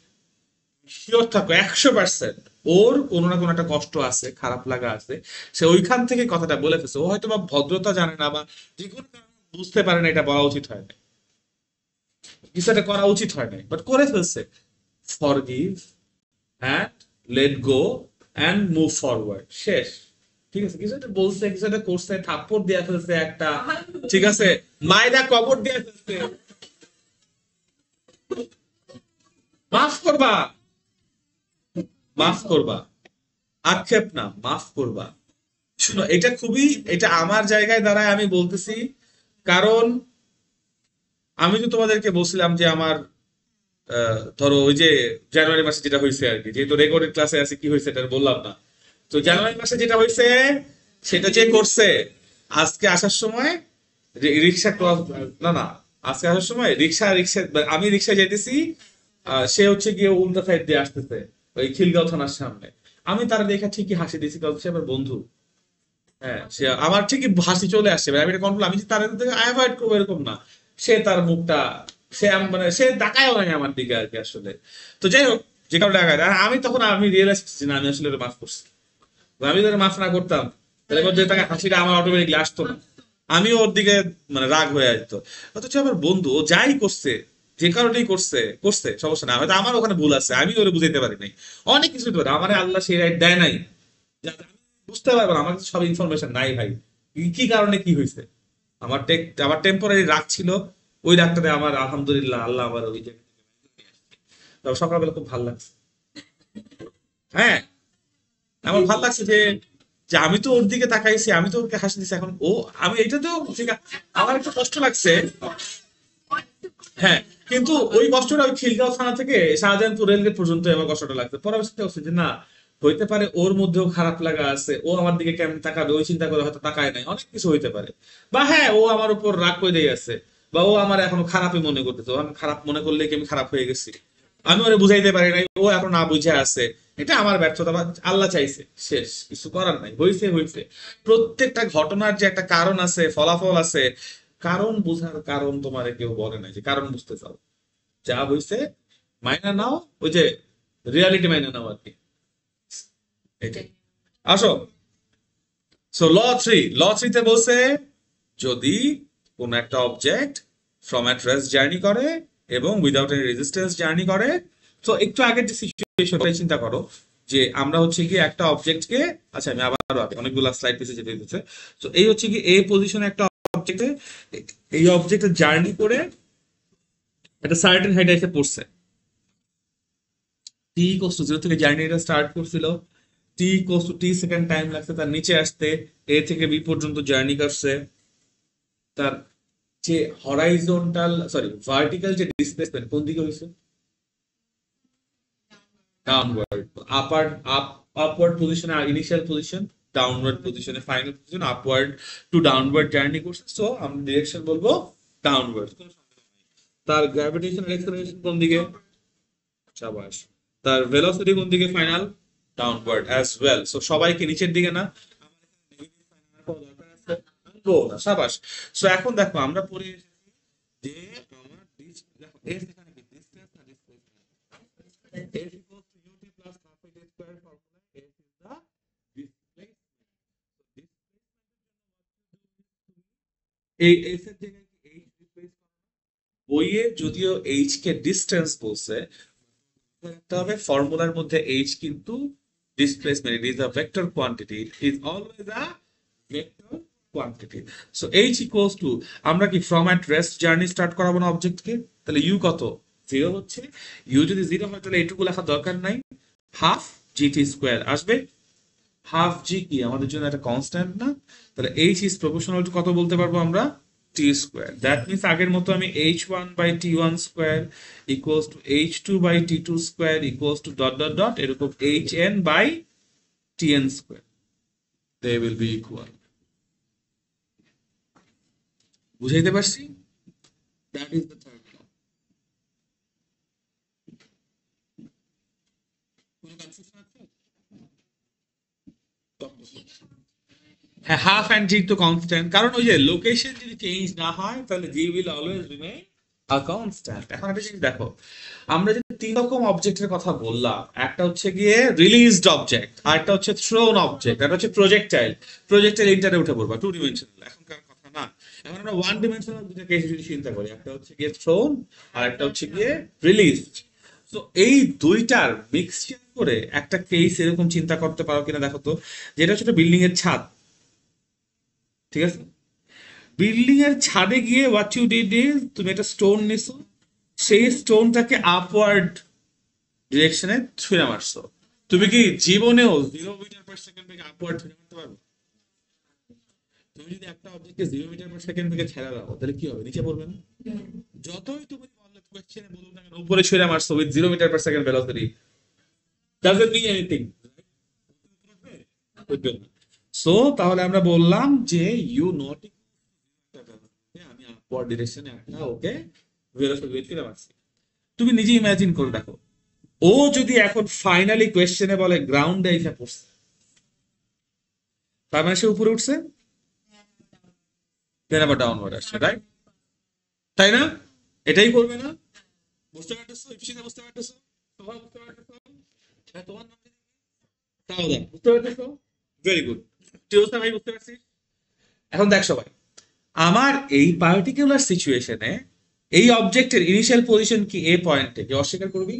Speaker 1: শিওর থাকো 100% ওর কোনো না কোনো একটা কষ্ট আছে, খারাপ লাগা আছে, সে ওইখান থেকে কথাটা বলে ফেলছে। ও হয়তো বা ভদ্রতা জানে না বা যে কোনো কারণে বুঝতে পারে না এটা বলা উচিত হয় না, কিছু একটা করা উচিত হয় না, বাট করে ফেলছে। Forgive and let go and move forward, শেষ। ঠিক আছে, কিছু একটা বলছে, কিছু একটা করছে, থাপ্পড় দিয়ে ফেলছে একটা, ঠিক আছে, মায়েরা কবর দিয়ে ফেলছে, মাফ করবা, মাফ করবা, আক্ষেপ না, মাফ করবা। শুনো, এটা খুবই, এটা আমার জায়গায় দাঁড়ায় আমি বলতেছি, কারণ আমি তো তোমাদেরকে বলছিলাম যে আমার ধরো ওই যে জানুয়ারি মাসে যেটা হয়েছে আর কি, যেহেতু রেকর্ডেড ক্লাসে আছে, কি হয়েছে এটা আর বললাম না। তো জানুয়ারি মাসে যেটা হয়েছে সেটা যে করছে, আজকে আসার সময় রিক্সা ক্রস, না না, আজকে আসার সময় রিক্সা আমি রিক্সায় যেতেছি, সে হচ্ছে গিয়ে উল্টা সাইড দিয়ে আসতেছে ওই খিলগাঁও থানার সামনে। আমি তার দেখা ঠিকই হাসি দিয়েছি, কারণ সে আমার বন্ধু। হ্যাঁ, সে আমার ঠিকই হাসি চলে আসছে, আমি এটা কন্ট্রোল, আমি যে তার থেকে অ্যাভয়েড করবো এরকম না। সে তার মুখটা, সে মানে সে তাকায়ও নাই আমার দিকে আর কি আসলে। তো যাই হোক, যে কারণে টাকা, আর আমি তখন আমি রিয়েলাইজ করছি না আমি আসলে ওটা মাফ করছি। আমি যদি মাফ না করতাম তাহলে ওর যে তাকে হাসিটা আমার অটোমেটিকলি আসতো না, আমিও ওর দিকে মানে রাগ হয়ে আসতো। অথচ আমার বন্ধু, ও যাই করছে, যে কারণেই করছে করছে, সমস্যা না, হয়তো আমার ওখানে ভুল আছে, আমি ওরে বুঝাইতে পারি নাই, অনেক কিছু হতে পারে, আমার আল্লাহ সেই রাইট দেয় নাই, যাতে আমি বুঝতে পারবো না, আমার কাছে সব ইনফরমেশন নাই ভাই, কি কি কারণে কি হয়েছে। আমার টেম্পোরারি রাগ ছিল, ওই রাগটাতে আমার আলহামদুলিল্লাহ আল্লাহ আমার ওই যে, তবে সকালবেলা খুব ভালো লাগছে। হ্যাঁ, আমার ভালো লাগছে যে যে আমি তো ওর দিকে তাকাইছি, আমি তো ওকে হাসি দিছি, এখন ও, আমি এটা তো ঠিক আছে, আমার একটু কষ্ট লাগছে। হ্যাঁ, কিন্তু ওই কষ্টটা ওই খিলগাঁও থানা থেকে শাহজাহানপুর রেলগেট পর্যন্ত আমার কষ্টটা লাগছে, পরে আমি চিন্তা করছি যে না, হইতে পারে ওর মধ্যেও খারাপ লাগা আছে, ও আমার দিকে কেমন তাকাবে ওই চিন্তা করে হয়তো তাকায় নাই, অনেক কিছু হইতে পারে। বা হ্যাঁ, ও আমার উপর রাগ করে আছে, বা ও আমার এখনো খারাপই মনে করতেছে, ও আমি খারাপ মনে করলে কি আমি খারাপ হয়ে গেছি, আমি ওরে বুঝাইতে পারি নাই, ও এখন না বুঝে আছে, এটা আমার ব্যর্থতা, বা আল্লাহ চাইছে, শেষ, কিছু করার নাই, হইছে হইছে। প্রত্যেকটা ঘটনার যে একটা কারণ আছে, ফলাফল আছে, কারণ বুঝার কারণ তোমারে কেউ বলে নাই যে কারণ বুঝতে চাও, যা হইছে মাইনা নাও, ওই যে রিয়ালিটি মাইনা নাও আর কি, এটাই। আসো, সো ল থ্রিতে বলছে, যদি কোন একটা object from at rest journey করে এবং উইদাউট এনি রেজিস্ট্যান্স জার্নি করে, তো একটু আগের যে সিচুয়েশনটাই চিন্তা করো, যে আমরা হচ্ছে কি একটা অবজেক্টকে, আচ্ছা আমি আবারও আগে অনেকগুলো স্লাইড পিছিয়ে যেতে দিতেছে। তো এই হচ্ছে কি এ পজিশনে একটা অবজেক্টে, এই অবজেক্টে জার্নি করে একটা সার্টেন হাইটে এসে পড়ছে, টি ইকুয়ালস টু 0 থেকে জার্নিটা স্টার্ট করছিল, T equals to T second time লাগছে তার নিচে আসতে, এ থেকে বি পর্যন্ত জার্নি করছে, তার যে হরাইজন্টাল সরি ভার্টিক্যাল যে ডিসপ্লেসমেন্ট কোন দিকে হয়েছে, ডাউনওয়ার্ড, আপার আপওয়ার্ড পজিশনে ইনিশিয়াল পজিশন, ডাউনওয়ার্ড পজিশনে final position, upward to downward journey করছে, সো আমরা ডিরেকশন বলবো ডাউনওয়ার্ড। তার গ্র্যাভিটেশনাল অ্যাক্সেলারেশন কোন দিকে, সাবাস, তার ভেলোসিটি কোন দিকে, final downward as well, so সবাইকে নিচের দিকে না, আনবো না, সাবাস। সো এখন দেখো আমরা পড়ে এসেছি যে আমার দেখো এর এখানে কি ডিসটেন্স না displacement, s equals to ut plus half a t square formula, s is the displacement, এই s এর জায়গায় কি h রিপ্লেস, বইয়ে যদিও h কে ডিসটেন্স বলছে, রাখতে হবে ফর্মুলার মধ্যে h কিন্তু displacement, it is a vector quantity, it is always a vector quantity. So h equals to, আমরা কি from at rest journey start করাবো না অবজেক্টকে, তাহলে u কত, 0 হচ্ছে, u যদি 0 হয় তাহলে এটুকু লেখা দরকার নাই, হাফ gt স্কোয়ার আসবে, হাফ জি কি আমাদের জন্য একটা কনস্ট্যান্ট না, তাহলে h ইজ প্রপোর্শনাল টু কত বলতে পারবো আমরা, টি স্কোয়ার, দ্যাট মিনস আগের মতো আমি h1/t1 square equals to h2/t2 square equals to dot dot dot এরকম hn/tn square, they will be equal. বুঝাইতে পারছি, that is the third law. কোনো কনফিউশন আছে? হ্যাঁ, হাফ অ্যান্ড জি তো কনস্ট্যান্ট, কারণ ওই যে লোকেশন যদি চেঞ্জ না হয় তাহলে G will always remain a constant. এখন একটা জিনিস দেখো, আমরা যদি তিন রকম অবজেক্টের কথা বললাম, একটা হচ্ছে গিয়ে রিলিজড অবজেক্ট, আর একটা হচ্ছে থ্রোন অবজেক্ট, একটা হচ্ছে প্রজেক্টাইল। প্রজেক্টাইল ইন্টারে উঠে পড়বা, টু ডিমেনশনাল, এখনকার কথা না। এখন আমরা ওয়ান ডিমেনশনাল দুটো কেস যদি চিন্তা করি, একটা হচ্ছে গিয়ে থ্রোন আর একটা হচ্ছে গিয়ে রিলিজড। তো এই দুইটার মিক্সচার করে একটা কেস এরকম চিন্তা করতে পারো কিনা দেখো তো, যেটা হচ্ছে বিল্ডিং এর ছাদ, ঠিক আছে? বিল্ডিং এর ছাদে গিয়ে হোয়াট ইউ ডিড ইজ তুমি একটা স্টোন নিছো, সেই স্টোনটাকে আপওয়ার্ড ডিরেকশনে ছুঁড়ে মারছো। তুমি কি জীবনেও 0 মিটার পার সেকেন্ড থেকে আপওয়ার্ড ছুঁড়ে মারতে পারবে? তুমি যদি একটা অবজেক্টকে 0 মিটার পার সেকেন্ড থেকে ছেড়ে দাও তাহলে কি হবে, নিচে পড়বে না? যতই তুমি বললে কোয়েশ্চেনে বলুক না কেন উপরে ছুঁড়ে মারছো with 0 metre per second velocity, doesn't mean anything. So তাহলে আমরা বললাম যে ইউ নট, আমি আপওয়ার্ড ডিরেকশনে একটা ওকে ভেলোসিটি ছুঁড়ে মারছি। তুমি নিজে ইমাজিন করে দেখো, ও যদি এখন ফাইনালি কোয়েশ্চেনে বলে গ্রাউন্ডে এসে পড়ছে, তার মানে সে উপরে উঠছে, দেন আবার ডাউনওয়ার্ড আসছে, রাইট? তাই না? এটাই করবে না? বুঝতে পারতেছো ইপসিতে? বুঝতে পারতেছো? তোমার বুঝতে পারতেছো? হ্যাঁ, তোমার নাম কি? তাওদা, বুঝতে পারতেছো? Very good. টিওসা ভাই বুঝতে পারছি। এখন দেখ সবাই, আমার এই পার্টিকুলার সিচুয়েশনে এই অবজেক্টের ইনিশিয়াল পজিশন কি এ পয়েন্টে, কি অস্বীকার করবি?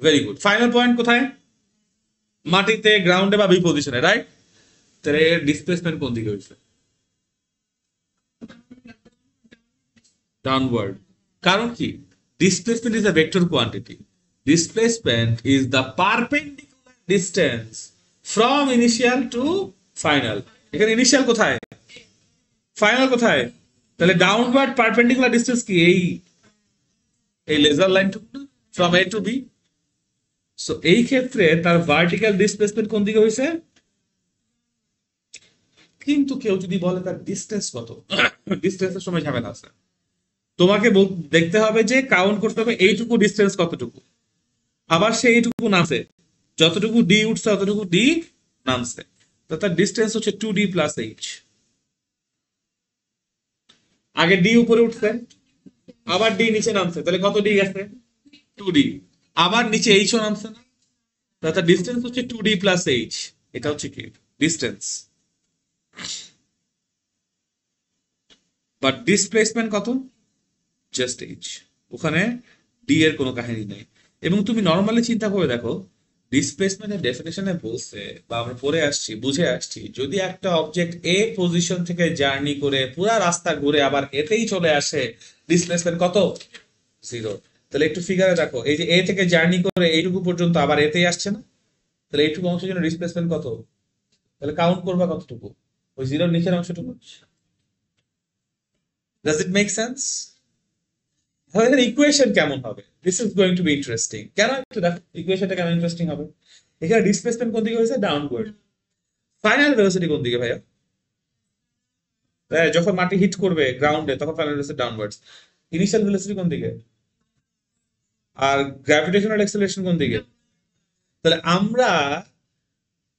Speaker 1: Very good. ফাইনাল পয়েন্ট কোথায়? মাটিতে, গ্রাউন্ডে বা বি পজিশনে, রাইট? তাহলে এর ডিসপ্লেসমেন্ট কোন দিকে হয়েছে? ডাউনওয়ার্ড। কারণ কি? Displacement is a vector quantity. Displacement is the perpendicular distance from initial to final. এখানে ইনিশিয়াল কোথায়, ফাইনাল কোথায়? তাহলে ডাউনওয়ার্ড পারপেন্ডিকুলার ডিস্টেন্স কি এই এই লেজার লাইনটুকু না, from A to B. So এই ক্ষেত্রে তার ভার্টিক্যাল ডিসপ্লেসমেন্ট কোন দিকে হয়েছে? কিন্তু কেউ যদি বলে তার ডিস্টেন্স কত, ডিস্টেন্সের সময় ঝামেলা আছে। তোমাকে দেখতে হবে যে কাউন্ট করতে হবে এইটুকু ডিস্টেন্স কতটুকু, আবার সে এইটুকু নামছে, যতটুকু ডি উঠছে ততটুকু ডি নামছে, তো তার ডিস্টেন্স হচ্ছে 2d প্লাস এইচ। আগে ডি উপরে উঠছে, আবার ডি নিচে নামছে, তাহলে কত ডি গেছে? 2d। আবার নিচে এইচও নামছে না, তাহলে তার ডিস্টেন্স হচ্ছে 2d প্লাস এইচ। এটা হচ্ছে কি ডিস্টেন্স। বাট ডিসপ্লেসমেন্ট কত? Just H. ওখানে ডি এর কোনো কাহিনী নেই। এবং তুমি নর্মালি চিন্তা করে দেখো, ডিসপ্লেসমেন্টের ডেফিনেশনে বলছে বা আমরা পড়ে আসছি, বুঝে আসছি, যদি একটা অবজেক্ট এ পজিশন থেকে জার্নি করে পুরা রাস্তা ঘুরে আবার এতেই চলে আসে, ডিসপ্লেসমেন্ট কত? 0। তাহলে একটু ফিগারে দেখো, এই যে এ থেকে জার্নি করে এইটুকু পর্যন্ত আবার এতেই আসছে না, তাহলে এইটুকু অংশের জন্য ডিসপ্লেসমেন্ট কত? তাহলে কাউন্ট করবা কতটুকু, ওই জিরোর নিচের অংশটুকু। Does it make sense? তাহলে ইকুয়েশন কেমন হবে? This is going to B interesting. কেন একটু দেখো ইকুয়েশনটা কেমন ইন্টারেস্টিং হবে। এখানে ডিসপ্লেসমেন্ট কোন দিকে হয়েছে? ডাউনওয়ার্ড। ফাইনাল ভেলোসিটি কোন দিকে ভাইয়া? যখন মাটি হিট করবে গ্রাউন্ডে তখন final velocity downwards. Initial velocity কোন দিকে? আর গ্র্যাভিটেশনাল অ্যাক্সেলারেশন কোন দিকে? তাহলে আমরা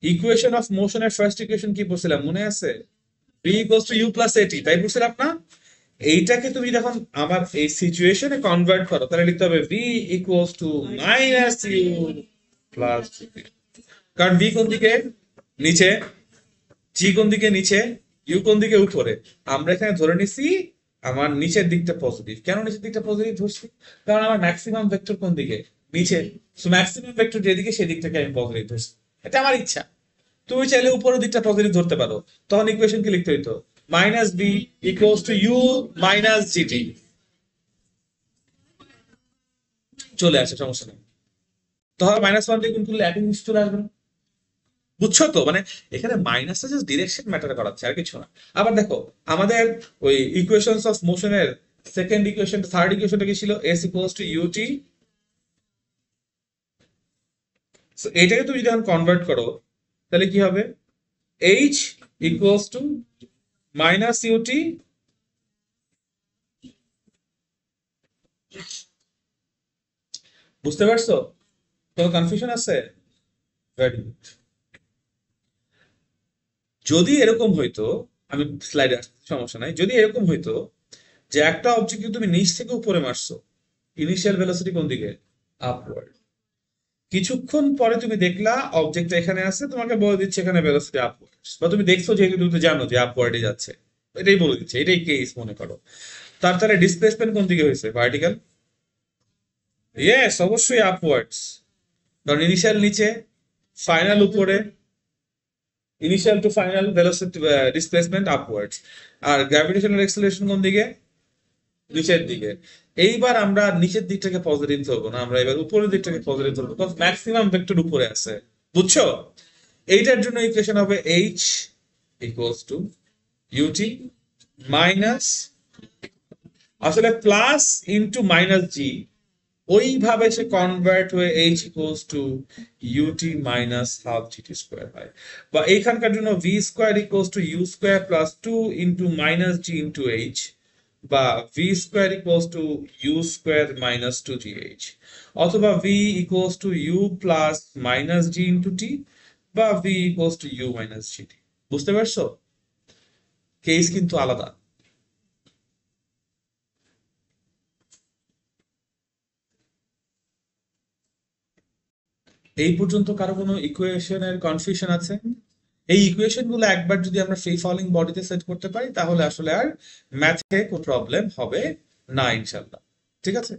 Speaker 1: ইকুয়েশন অফ মোশনের ফার্স্ট ইকুয়েশন কি পড়ছিলাম মনে আছে? v equals two u plus at, তাই পড়ছিলাম না? এইটাকে তুমি যখন আমার এই সিচুয়েশনে কনভার্ট করো তাহলে লিখতে হবে v equals to minus u plus, কারণ v কোন দিকে? নিচে। g কোন দিকে? নিচে। u কোন দিকে? উপরে। আমরা এখানে ধরে নিছি আমার নিচের দিকটা পজিটিভ। কেন নিচের দিকটা পজিটিভ ধরছি? কারণ আমার ম্যাক্সিমাম ভেক্টর কোন দিকে? নিচে। সো ম্যাক্সিমাম ভেক্টর যেদিকে সেদিকটাকে আমি পজিটিভ ধরছি, এটা আমার ইচ্ছা। তুমি চাইলে উপরের দিকটা পজিটিভ ধরতে পারো, তখন ইকুয়েশন কি লিখতে হইতো? Minus B equals to U minus GT. চলে আসে, সমস্যা নেই। তাহলে -1 দিয়ে গুণ করলে একই জিনিস চলে আসবে না? বুঝছো তো? মানে এখানে মাইনাসটা জাস্ট ডিরেকশন ম্যাটার করাচ্ছে, আর কিছু না। আবার দেখো আমাদের ওই ইকুয়েশনস অফ মোশনের সেকেন্ড ইকুয়েশন, থার্ড ইকুয়েশনটা কি ছিল? S equals to UT. So এটাকে তুমি যদি এখন কনভার্ট করো তাহলে কি হবে? H equals to minus UT. বুঝতে পারছো? কোনো কনফিউশন আছে? Very good. যদি এরকম হইতো, আমি স্লাইডে সমস্যা নাই, যদি এরকম হইতো যে একটা অবজেক্ট তুমি নিচ থেকে উপরে মারছো, ইনিশিয়াল ভেলোসিটি কোন দিকে? আপওয়ার্ড। কিছুক্ষণ পরে তুমি দেখলা অবজেক্টটা এখানে আছে, তোমাকে বলে দিচ্ছে এখানে ভেলোসিটি আপওয়ার্ডস, বা তুমি দেখছো যেহেতু তুমি তো জানো যে আপওয়ার্ডে যাচ্ছে, এটাই বলে দিচ্ছে, এটাই কেস মনে করো। তার তাহলে ডিসপ্লেসমেন্ট কোন দিকে হয়েছে? ভার্টিক্যাল। ইয়েস, অবশ্যই আপওয়ার্ডস, কারণ ইনিশিয়াল নিচে, ফাইনাল উপরে। Initial to final velocity displacement upwards. আর গ্র্যাভিটেশনাল এক্সেলারেশন কোন দিকে? নিচের দিকে। এইবার আমরা নিচের দিকটাকে পজিটিভ ধরবো না, আমরা এবার উপরের দিকটাকে পজিটিভ ধরবো, কারণ ম্যাক্সিমাম ভেক্টর উপরে আছে। বুঝছো? এইটার জন্য ইকুয়েশন হবে H equals to UT minus, আসলে প্লাস ইন্টু মাইনাস জি, ওইভাবে সে কনভার্ট হয়ে H equals to UT minus half GT square হয়। বা এইখানকার জন্য V square equals to U square plus two into minus G into H, বা V square equals to U square minus two G H, অথবা V equals to U plus minus G into T, বা V equals to U minus জি টি। বুঝতে পারছো? Case কিন্তু আলাদা। এই পর্যন্ত কারো কোনো ইকুয়েশনের কনফিউশন আছে? এই ইকুয়েশন গুলো একবার যদি আমরা ফ্রি ফলিং বডিতে সেট করতে পারি, তাহলে আসলে আর ম্যাথে কোনো প্রবলেম হবে না ইনশাল্লাহ। ঠিক আছে,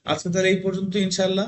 Speaker 1: আজকে তাহলে এই পর্যন্ত ইনশাল্লাহ।